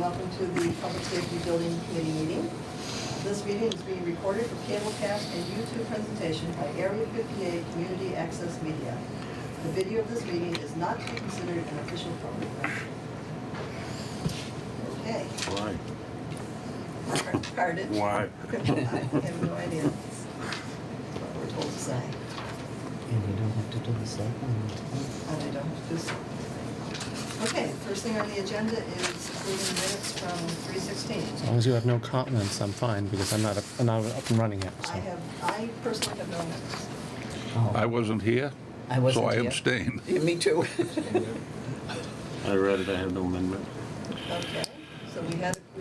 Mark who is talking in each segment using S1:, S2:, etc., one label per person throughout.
S1: welcome to the Public Safety Building Committee meeting. This meeting is being recorded for cablecast and YouTube presentation by Area 58 Community Access Media. The video of this meeting is not to be considered an official public record. Okay.
S2: Why?
S1: Pardon?
S2: Why?
S1: I have no idea. That's what we're told to say.
S3: And you don't have to do the second.
S1: And I don't have to do so. Okay, first thing on the agenda is approving minutes from 3:16.
S4: As long as you have no comments, I'm fine, because I'm not up and running yet, so.
S1: I personally have no minutes.
S3: Oh,
S2: I wasn't here,
S3: I wasn't
S2: so I
S3: here.
S2: abstain.
S3: Yeah, me too.
S2: I read it, I have no amendment.
S1: Okay, so we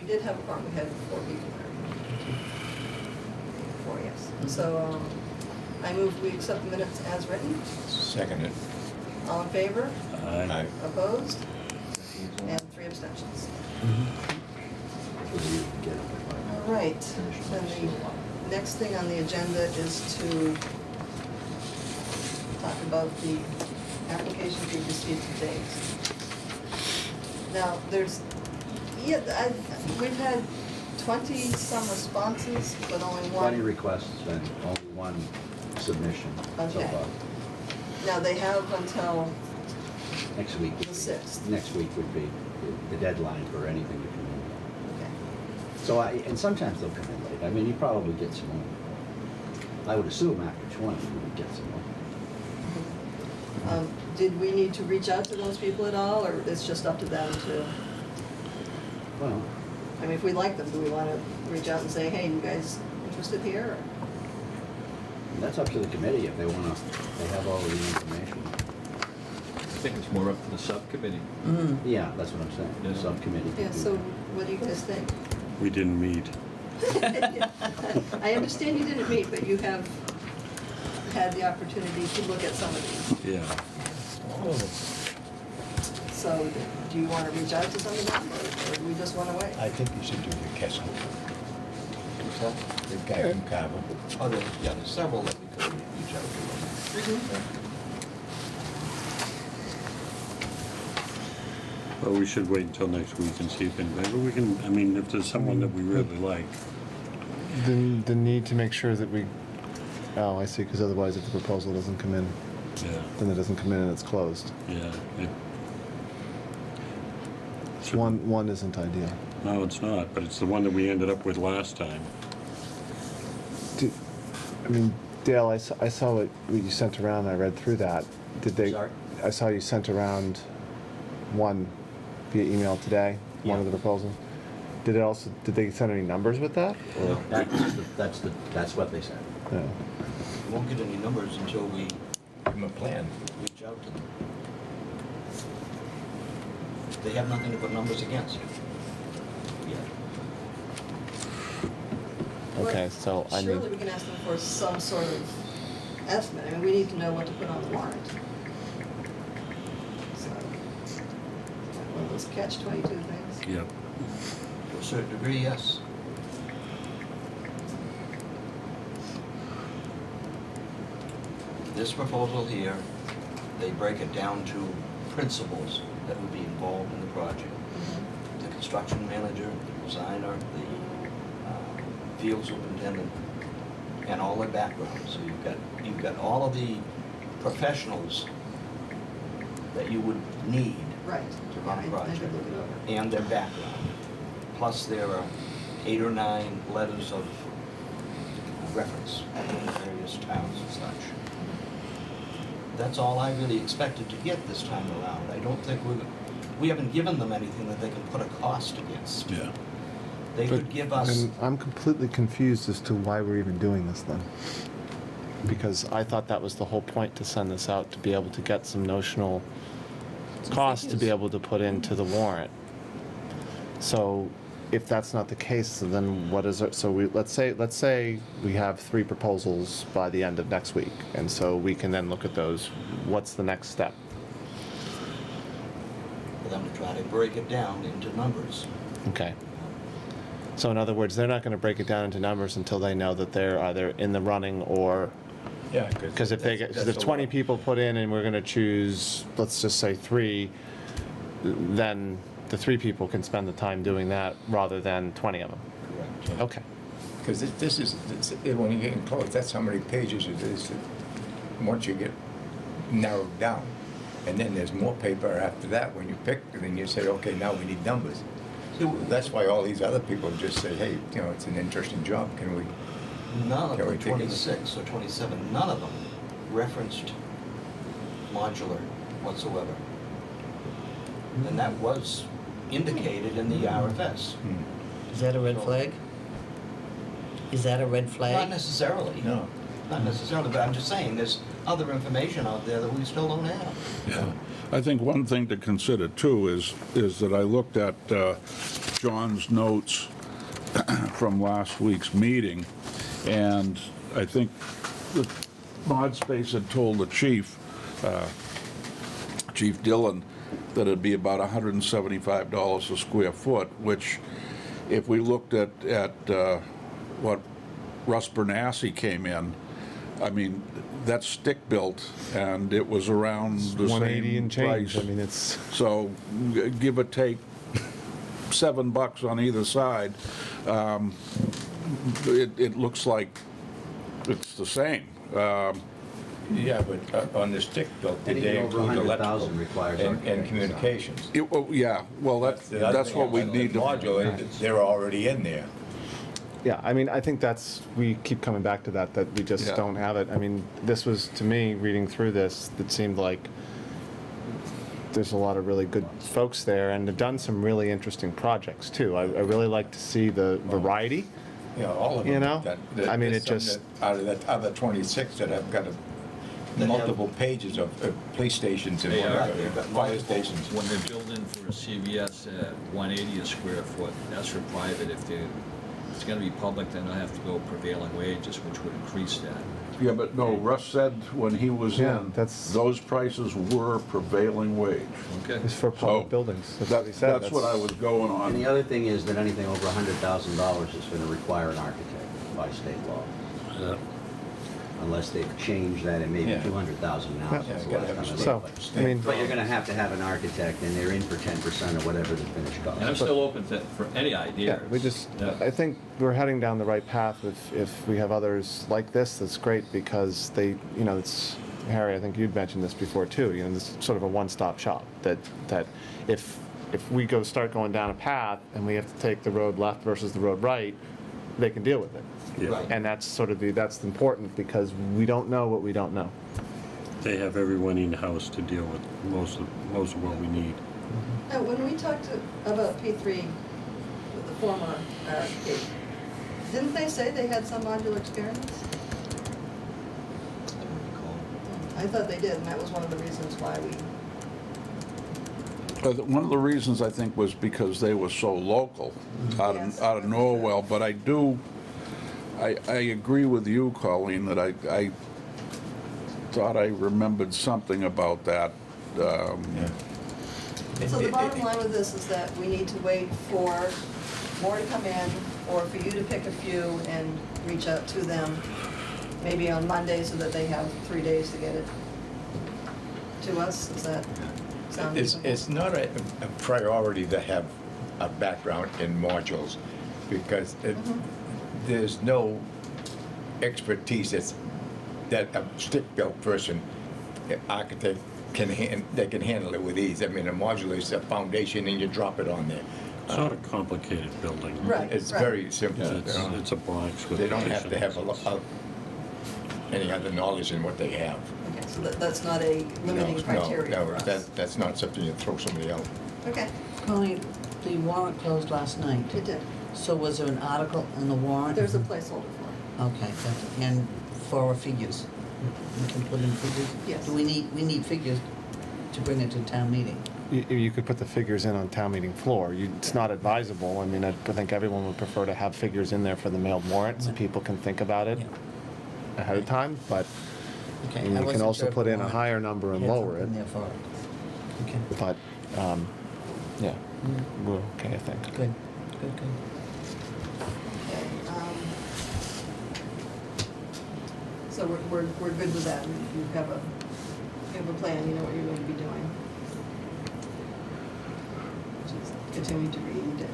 S1: did have a quorum, we had 4 people there. 4, yes. So, I move we accept the minutes as written.
S5: Seconded.
S1: All in favor?
S5: Aye.
S1: Opposed? And 3 abstentions. All right, then the next thing on the agenda is to talk about the applications we've received to date. Now, we've had 20-some responses, but only
S6: 20
S1: one.
S6: requests and only 1 submission so
S1: Okay.
S6: far.
S1: Now, they have until
S6: Next week. would
S1: the
S6: be-
S1: 6th.
S6: Next week would be the deadline for anything to come in.
S1: Okay.
S6: So and sometimes they'll come in late. I mean, you probably get some more. I would assume after 20 you would get some more.
S1: Did we need to reach out to those people at all, or it's just up to them to,
S6: Well,
S1: I mean, if we like them, do we want to reach out and say, hey, you guys interested here?
S6: that's up to the committee if they want to, they have all the information.
S5: I think it's more up to the subcommittee.
S6: Yeah, that's what I'm saying. The
S5: Yeah.
S6: subcommittee.
S1: Yeah,
S6: can do
S1: so
S6: that.
S1: what do you guys think?
S2: We didn't meet.
S1: I understand you didn't meet, but you have had the opportunity to look at some of these.
S2: Yeah.
S1: So do you want to reach out to some of them, or do we just want to wait?
S7: I think you should do your Kessel. The guy from Carver.
S5: Oh, there's several that we could reach out to.
S2: Well, we should wait until next week and see if anybody, but we can, I mean, if there's someone that we really like.
S4: The need to make sure that we, oh, I see, because otherwise if the proposal doesn't come in,
S2: Yeah,
S4: then it doesn't come in and it's closed.
S2: yeah.
S4: One isn't ideal.
S2: No, it's not, but it's the one that we ended up with last time.
S4: I mean, Dale, I saw what you sent around, I read through that. Did they?
S6: Sorry?
S4: I saw you sent around one via email today, one
S6: Yeah.
S4: of the proposals. Did they send any numbers with that? Or?
S6: That's what they said.
S4: No.
S5: We won't get any numbers until we
S7: Give him a plan.
S5: reach out to them. They have nothing to put numbers against. Yeah.
S4: Okay, so I
S1: Surely
S4: need,
S1: we can ask them for some sort of estimate. I mean, we need to know what to put on the warrant. So, one of those catch-22 things.
S2: Yep.
S5: To a certain degree, yes. This proposal here, they break it down to principles that would be involved in the project. The construction manager, the designer, the field superintendent, and all their background. So you've got all of the professionals that you would need
S1: Right.
S5: to run a
S1: I did
S5: project,
S1: look it over.
S5: and their background. Plus there are 8 or 9 letters of reference from various towns and such. That's all I really expected to get this time around. I don't think we haven't given them anything that they can put a cost against.
S2: Yeah.
S5: They could give us,
S4: and I'm completely confused as to why we're even doing this then. Because I thought that was the whole point, to send this out, to be able to get some notional cost to be able to put into the warrant. So if that's not the case, then what is it? So let's say we have 3 proposals by the end of next week, and so we can then look at those. What's the next step?
S5: for them to try to break it down into numbers.
S4: Okay. So in other words, they're not going to break it down into numbers until they know that they're either in the running or,
S7: Yeah,
S4: because if they get, because if 20 people put in and we're going to choose, let's just say 3, then the 3 people can spend the time doing that rather than 20 of them.
S5: Correct.
S4: Okay.
S7: Because when you get in close, that's how many pages it is once you get narrowed down. And then there's more paper after that when you pick, and then you say, okay, now we need numbers. That's why all these other people just say, hey, you know, it's an interesting job, can we?
S5: None of
S7: Can
S5: the
S7: we take it?
S5: 26 or 27, none of them referenced modular whatsoever. And that was indicated in the RFS.
S3: Is that a red flag? Is that a red
S5: Not
S3: flag?
S5: necessarily.
S7: No.
S5: Not necessarily, but I'm just saying, there's other information out there that we still don't have.
S8: Yeah. I think one thing to consider too is that I looked at John's notes from last week's meeting, and I think the ModSpace had told the chief, Chief Dillon, that it'd be about $175 a square foot, which if we looked at what Russ Bernassi came in, I mean, that's stick-built, and it was around the
S4: 180
S8: same
S4: and change.
S8: price.
S4: I mean, it's
S8: So, give or take $7 on either side, it looks like it's the same.
S7: Yeah, but on the stick built, did they
S6: Anything over
S7: include
S6: 100,000
S7: electrical
S6: requires
S7: and
S6: architect design.
S7: communications?
S8: Yeah, well,
S7: The other
S8: that's
S7: thing
S8: what we
S7: on the
S8: need to.
S7: Modular, they're already in there.
S4: yeah. I mean, I think we keep coming back to that we just
S8: Yeah.
S4: don't have it. I mean, this was, to me, reading through this, it seemed like there's a lot of really good folks there, and they've done some really interesting projects too. I really like to see the variety.
S7: Yeah, all of them.
S4: You know? I mean,
S7: there's
S4: it just-
S7: some that- out of that other 26 that have got multiple pages of police stations and
S9: They are,
S7: whatever,
S9: they've got
S7: fire
S9: multiple,
S7: stations.
S9: when they're building for a CVS at 180 a square foot, that's for private. If it's gonna be public, then they'll have to go prevailing wages, which would increase that.
S8: Yeah, but no, Russ said when he was
S4: Yeah,
S8: in,
S4: that's-
S8: those prices were prevailing wage.
S9: Okay?
S4: It's for public
S8: So,
S4: buildings. That's what he said.
S8: That's what I was going
S6: And the
S8: on.
S6: other thing is that anything over $100,000 is going to require an architect by state law. Unless they've changed that, it may be
S7: Yeah.
S6: 200,000 now.
S4: Yeah.
S6: since the
S7: Yeah,
S6: last
S7: gotta have
S6: time
S7: a
S6: I
S4: So,
S6: looked.
S4: I mean,
S6: But you're gonna have to have an architect, and they're in for 10% or whatever the finished cost.
S9: And I'm still open for any
S4: yeah,
S9: ideas.
S4: we just,
S9: Yeah.
S4: I think we're heading down the right path. If we have others like this, that's great, because they, it's, Harry, I think you'd mentioned this before too, this is sort of a one-stop shop, that if we start going down a path and we have to take the road left versus the road right, they can deal with it.
S2: Yeah,
S5: Right.
S4: And that's sort of that's important, because we don't know what we don't know.
S2: they have everyone in-house to deal with most of what we need.
S1: Now, when we talked about P3, with the former RFP, didn't they say they had some modular experience?
S5: I don't recall.
S1: I thought they did, and that was one of the reasons why we,
S8: One of the reasons I think was because they were so local,
S1: Yes.
S8: out of Norwell, but I agree with you, Colleen, that I thought I remembered something about that.
S7: Yeah.
S1: so the bottom line with this is that we need to wait for more to come in, or for you to pick a few and reach out to them, maybe on Monday, so that they have 3 days to get it to us. Does that sound reasonable?
S7: It's not a priority to have a background in modules, because there's no expertise that a stick-built person, architect, they can handle it with ease. I mean, a modular is a foundation and you drop it on there.
S2: It's not a complicated building.
S1: Right.
S7: It's very simple.
S2: It's a box with.
S7: They don't have to have
S2: additions.
S7: any other knowledge in what they have.
S1: Okay, so that's not a limiting criteria for us.
S7: That's not something you throw somebody out.
S1: Okay,
S3: Colleen, the warrant closed last night.
S1: it did.
S3: So was there an article in the warrant?
S1: There's a placeholder for
S3: Okay, gotcha. And for figures? We can put in figures?
S1: Yes.
S3: Do we need figures to bring it to town meeting?
S4: You could put the figures in on town meeting floor. It's not advisable. I mean, I think everyone would prefer to have figures in there for the mailed warrant, so people can think about it
S3: Yeah.
S4: ahead of time, but
S3: Okay.
S4: and
S3: I
S4: you can
S3: wasn't
S4: also
S3: sure if
S4: put
S3: the
S4: in a
S3: warrant
S4: higher number and
S3: had
S4: lower it.
S3: something there for it. Okay,
S4: But, yeah, we're okay, I think.
S3: good, good.
S1: Okay, so we're good with that. You have a plan, you know what you're going to be doing. Jeez. continuing to read and,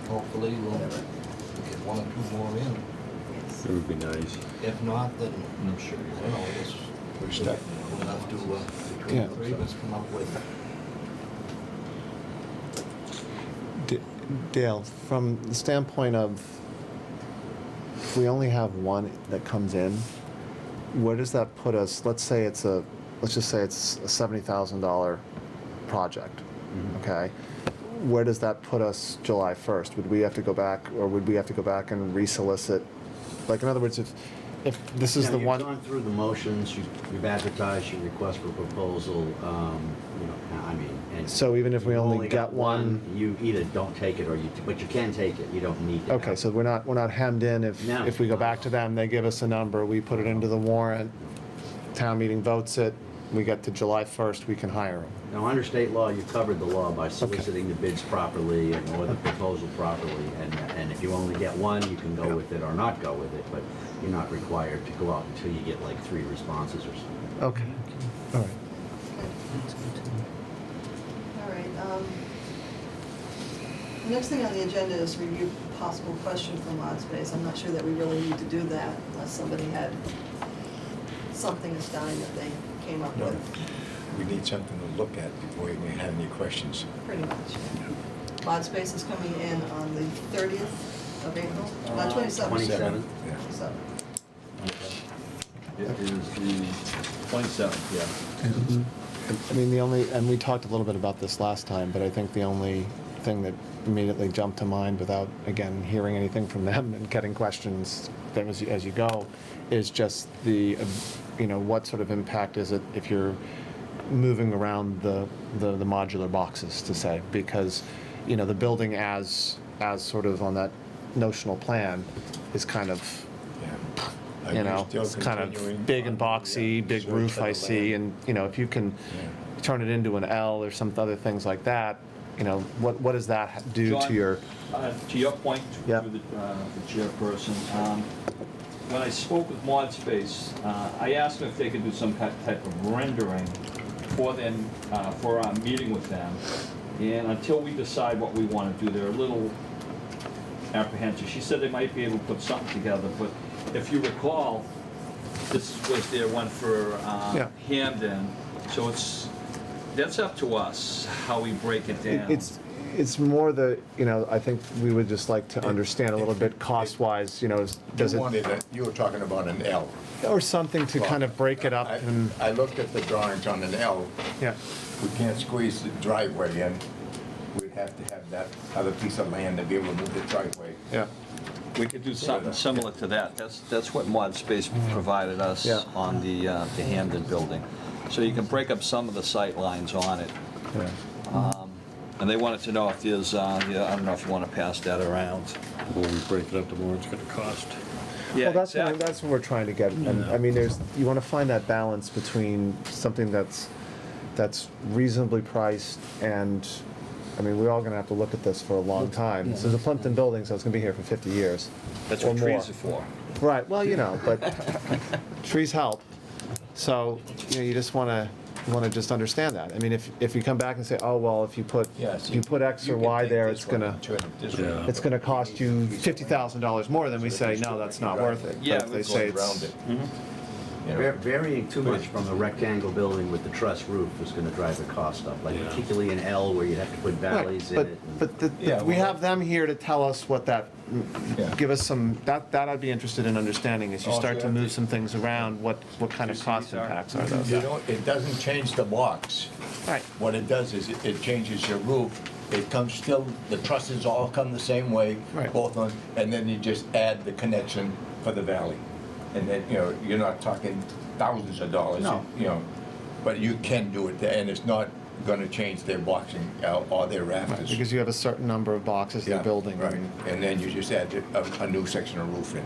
S5: Hopefully, we'll
S1: whatever.
S5: get one or two more in.
S1: Yes.
S2: It would be nice.
S5: If not, then,
S9: I'm sure you
S5: you know, I guess
S7: We're stuck.
S5: we'll have to, between
S4: Yeah.
S5: the three of us, come up with.
S4: Dale, from the standpoint of, if we only have one that comes in, where does that put us? Let's just say it's a $70,000 project, okay? Where does that put us July 1st? Would we have to go back, or would we have to go back and resolicit? Like, in other words, if this is the one.
S6: You've gone through the motions, you've advertised your request for proposal, you know, I mean, and.
S4: So even if we
S6: you've
S4: only
S6: got
S4: get one.
S6: You either don't take it or but you can take it, you don't need to.
S4: Okay,
S6: have
S4: so
S6: it.
S4: we're not hemmed in
S6: No.
S4: if we go back to them, they give us a number, we put it into the warrant, town meeting votes it, we get to July 1st, we can hire them.
S6: Now, under state law, you covered the law by soliciting the bids properly or the proposal properly, and if you only get one, you can go with it or not go with it, but you're not required to go out until you get like 3 responses or something.
S4: Okay, all right.
S1: All right, the next thing on the agenda is review possible question from ModSpace. I'm not sure that we really need to do that unless somebody had something astounding that they came up
S7: No,
S1: with,
S7: we need something to look at before you can have any questions.
S1: pretty much. ModSpace is coming in on the 30th of April, not 27th.
S6: 27th.
S7: Yeah.
S1: 27th.
S9: It is the 27th, yeah.
S4: I mean, and we talked a little bit about this last time, but I think the only thing that immediately jumped to mind without, again, hearing anything from them and getting questions then as you go, is just the, what sort of impact is it if you're moving around the modular boxes, to say, because, the building as sort of on that notional plan is kind of,
S7: Yeah. Are you still
S4: it's kind
S7: continuing
S4: of big and
S7: on the,
S4: boxy, big
S7: search
S4: roof
S7: for the
S4: I see,
S7: land?
S4: and, if you can
S7: Yeah.
S4: turn it into an L or some other things like that, what does that do
S9: John,
S4: to your,
S9: To your point,
S4: Yeah.
S9: through the chairperson, when I spoke with ModSpace, I asked them if they could do some type of rendering for our meeting with them. And until we decide what we want to do, they're a little apprehensive. She said they might be able to put something together, but if you recall, this was their one for
S4: Yeah.
S9: Hamden, so that's up to us, how we break it down.
S4: it's more I think we would just like to understand a little bit cost-wise, does
S7: You were talking about an L.
S4: or something to kind of break it up and,
S7: I looked at the drawings on an L.
S4: yeah.
S7: We can't squeeze the driveway in. We'd have to have that other piece of land to be able to move the driveway.
S4: Yeah.
S9: We could do something similar to that. That's what ModSpace provided us
S4: Yeah.
S9: on the Hamden building. So you can break up some of the sight lines on it.
S4: Yeah.
S9: And they wanted to know if there's, I don't know if you want to pass that around.
S2: When we break it up, the more it's gonna cost.
S9: Yeah,
S4: Well,
S9: exactly.
S4: that's what we're trying to get, and, I mean, you want to find that balance between something that's reasonably priced and, I mean, we're all gonna have to look at this for a long time. This is a Plympton building, so it's gonna be here for 50 years.
S9: That's
S4: or
S9: what
S4: more.
S9: trees are for.
S4: Right, well, but trees help. So, you just wanna just understand that. I mean, if you come back and say, oh, well, if you put X or Y there, it's gonna cost you $50,000 more, then we say, no, that's not worth it.
S9: Yeah,
S4: But if they
S9: it
S4: say
S7: Goes around
S4: it's,
S7: it.
S5: Mm-hmm.
S7: You know?
S6: Varying too much from a rectangle building with the truss roof is gonna drive the cost up, like
S2: Yeah.
S6: particularly an L where you have to put valleys in
S4: but,
S6: it.
S7: Yeah,
S4: we
S7: well,
S4: have them here to tell us what that,
S7: Yeah.
S4: give us some, that I'd be interested in understanding, as you
S7: Oh,
S4: start to
S7: sure.
S4: move some things around, what kind of
S9: see
S4: cost
S9: these are-
S4: impacts are those?
S7: It doesn't change the box.
S4: Right,
S7: What it does is it changes your roof. It comes still, the trusses all come the same way,
S4: Right.
S7: both on, and then you just add the connection for the valley. And then, you're not talking thousands of dollars,
S6: No.
S7: But you can do it, and it's not gonna change their boxing or their
S4: right,
S7: rafters.
S4: because you have a certain number of boxes they're
S7: Yeah,
S4: building.
S7: Right,
S4: and-
S7: and then you just add a new section of roof in.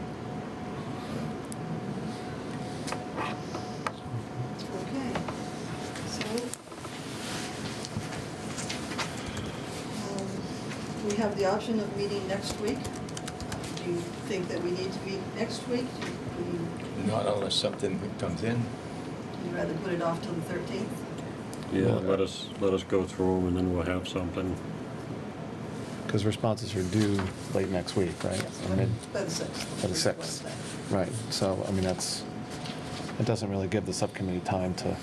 S1: Okay, so, we have the option of meeting next week. Do you think that we need to meet next week? Would
S7: Not unless something comes in.
S1: you rather put it off till the 13th?
S2: Yeah, let us go through them and then we'll have something.
S4: Because responses are due late next week, right?
S1: Yes,
S4: Or mid,
S1: by the 6th.
S4: by the 6th. Right, so, I mean, it doesn't really give the subcommittee time to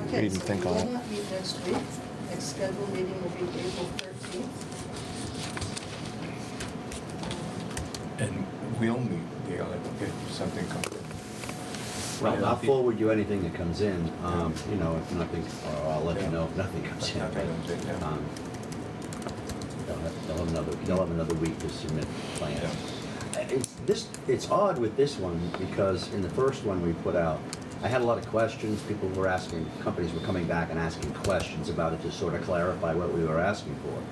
S1: Okay,
S4: read and
S1: so
S4: think
S1: we
S4: on
S1: will
S4: it.
S1: not meet next week. Next scheduled meeting will be April 13th.
S7: And we'll meet, if something comes in.
S6: Well, I'll forward you anything that comes in, you know, if nothing, or I'll let you know if nothing comes in.
S7: Nothing comes in, yeah.
S6: They'll have another week to submit plans. It's odd with this one, because in the first one we put out, I had a lot of questions, people were asking, companies were coming back and asking questions about it to sort of clarify what we were asking for.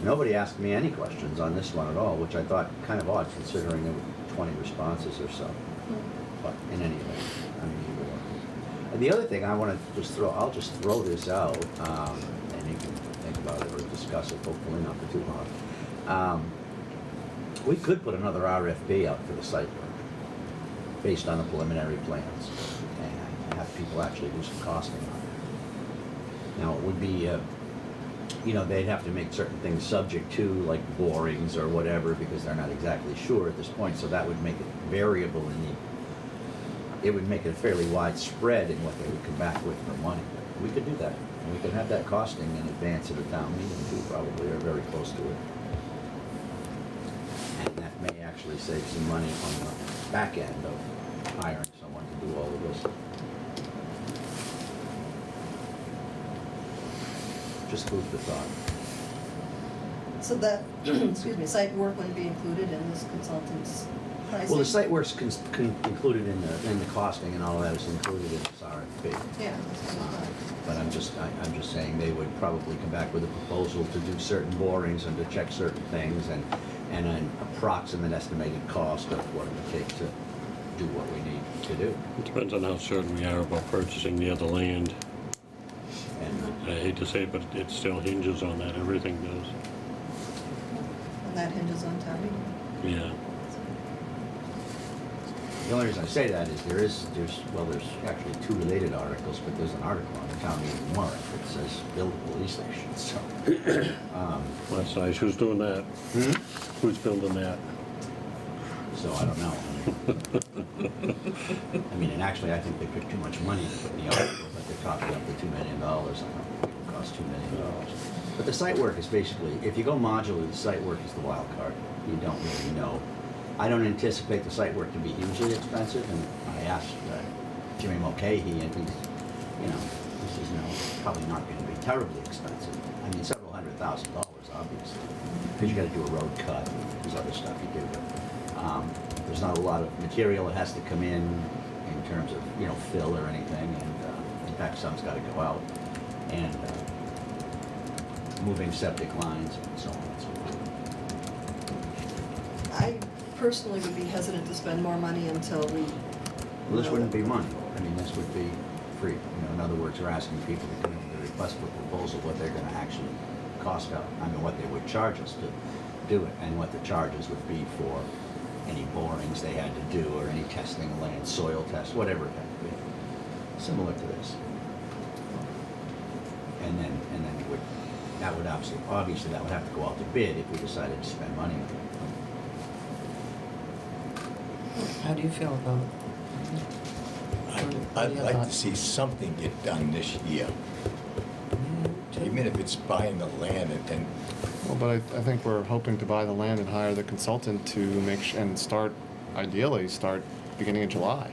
S6: Nobody asked me any questions on this one at all, which I thought kind of odd considering there were 20 responses or so. But in any event, I mean, either one. And the other thing I want to just I'll just throw this out, and you can think about it or discuss it, hopefully not for too long. We could put another RFP out for the site work, based on the preliminary plans, and have people actually do some costing on it. Now, it would be, you know, they'd have to make certain things subject to, like borings or whatever, because they're not exactly sure at this point, so that would make it variable in it would make it fairly widespread in what they would come back with for money. We could do that, and we could have that costing in advance of the town meeting too, probably, or very close to it. And that may actually save some money on the back end of hiring someone to do all of this. Just food for thought.
S1: So that, excuse me, site work wouldn't be included in this consultant's pricing?
S6: Well, the site work's included in the costing, and all of that is included in this RFP.
S1: Yeah. that's what I thought.
S6: But I'm just saying they would probably come back with a proposal to do certain borings and to check certain things, and an approximate estimated cost of what it would take to do what we need to do.
S2: It depends on how certain we are about purchasing the other land.
S6: And
S2: I hate to say it, but it still hinges on that, everything does.
S1: And that hinges on town meeting.
S2: Yeah.
S6: the only reason I say that is there's actually two related articles, but there's an article on the town meeting warrant that says build a police station, so.
S2: That's nice. Who's doing that? Who's building that?
S6: So I don't know. I mean, and actually, I think they put too much money to put in the article, but they're talking up to $2 million. I don't know if it will cost $2 million. But the site work is basically, if you go modular, the site work is the wild card. You don't really know. I don't anticipate the site work to be hugely expensive, and I asked Jimmy Mulcahy, and he's, he says, probably not going to be terribly expensive. I mean, several $100,000, obviously, because you got to do a road cut and there's other stuff you do. But there's not a lot of material that has to come in terms of fill or anything, and in fact, some's got to go out, and moving septic lines and so on and so forth.
S1: I personally would be hesitant to spend more money until we.
S6: Well, this wouldn't be money. I mean, this would be free. In other words, you're asking people to come in with a request for proposal, what they're going to actually cost out. I mean, what they would charge us to do it, and what the charges would be for any borings they had to do, or any testing of land, soil tests, whatever it had to be. Similar to this. And then it would, that would obviously that would have to go out to bid if we decided to spend money on it.
S3: How do you feel about it?
S7: I'd like to see something get done this year, even if it's buying the land and
S4: Well, but I think we're hoping to buy the land and hire the consultant to and ideally start beginning of July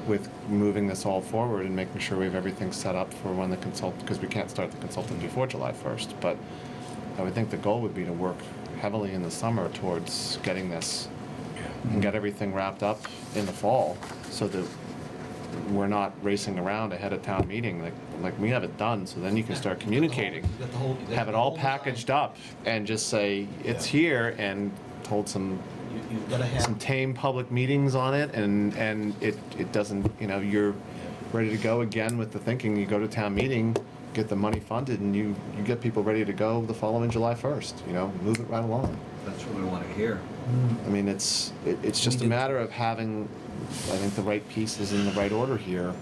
S4: with moving this all forward and making sure we have everything set up for when the consultant, because we can't start the consultant before July 1st. But I would think the goal would be to work heavily in the summer towards getting this and get everything wrapped up in the fall, so that we're not racing around ahead of town meeting. Like we have it done, so then you can start communicating, have it all packaged up, and just say it's here, and hold some
S6: You've got to have
S4: some tame public meetings on it, and it doesn't, you're ready to go again with the thinking. You go to town meeting, get the money funded, and you get people ready to go the following July 1st. Move it right along.
S5: That's what we want to hear.
S4: I mean, it's just a matter of having, I think, the right pieces in the right order here,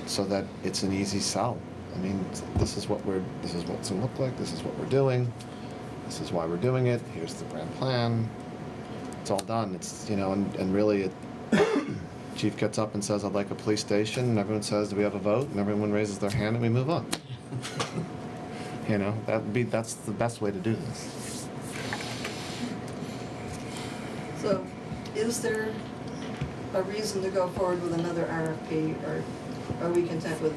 S4: so that it's an easy sell. I mean, this is what it's gonna look like, this is what we're doing, this is why we're doing it, here's the grand plan. It's all done, it's, you know, and really, chief gets up and says, I'd like a police station, and everyone says, do we have a vote? And everyone raises their hand and we move on. You know, that's the best way to do this.
S1: So, is there a reason to go forward with another RFP, or are we content with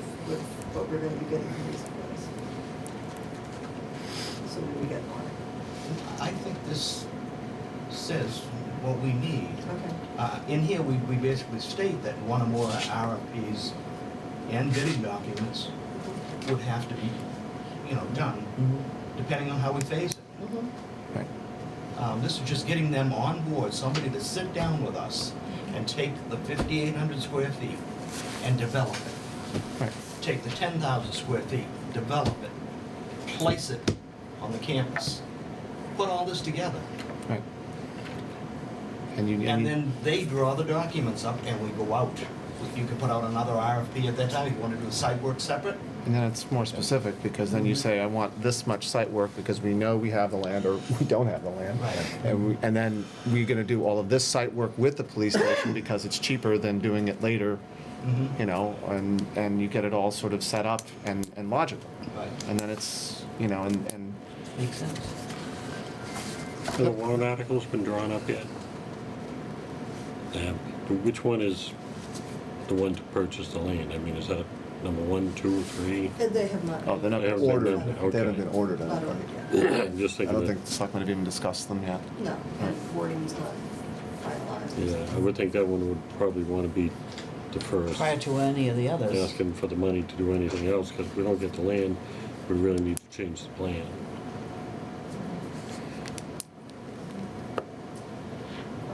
S1: what we're gonna be getting from these employees? So we get more.
S5: I think this says what we need.
S1: Okay.
S5: In here, we basically state that one or more RFPs and bidding documents would have to be, you know, done, depending on how we phase it.
S1: Mm-hmm.
S4: Right.
S5: This is just getting them on board, somebody to sit down with us and take the 5,800 square feet and develop it.
S4: Right.
S5: Take the 10,000 square feet, develop it, place it on the campus, put all this together.
S4: Right. And you
S5: And then they draw the documents up and we go out. You can put out another RFP at that time, if you want to do the site work separate.
S4: And then it's more specific, because then you say, I want this much site work because we know we have the land or we don't have the land.
S5: Right.
S4: And then we're gonna do all of this site work with the police station because it's cheaper than doing it later, you know, and you get it all sort of set up and logical.
S5: Right.
S4: And then it's, you know, and
S3: Makes sense.
S2: So the warrant article's been drawn up yet? Which one is the one to purchase the land? I mean, is that number 1, 2, 3?
S1: And they have not.
S4: oh, they're not
S2: They haven't
S4: ordered,
S2: been-
S4: they haven't
S2: okay.
S4: been ordered. I
S1: Not
S4: don't
S1: ordered
S4: think.
S1: yet.
S2: I'm just
S4: I
S2: thinking
S4: don't
S2: that,
S4: think the selectmen have even discussed them yet.
S1: No, and wording's not finalized.
S2: yeah, I would think that one would probably want to be the first.
S3: Prior to any of the others.
S2: Asking for the money to do anything else, because if we don't get the land, we really need to change the plan.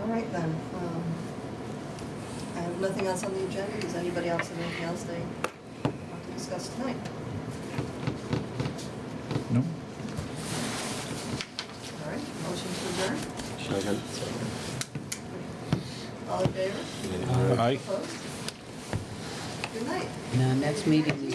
S1: All right then. I have nothing else on the agenda. Does anybody else have anything else they want to discuss tonight?
S8: No?
S1: All right, motion to adjourn.
S2: Second.
S1: All in favor?
S8: Aye.
S1: Opposed? Good night.
S3: And our next meeting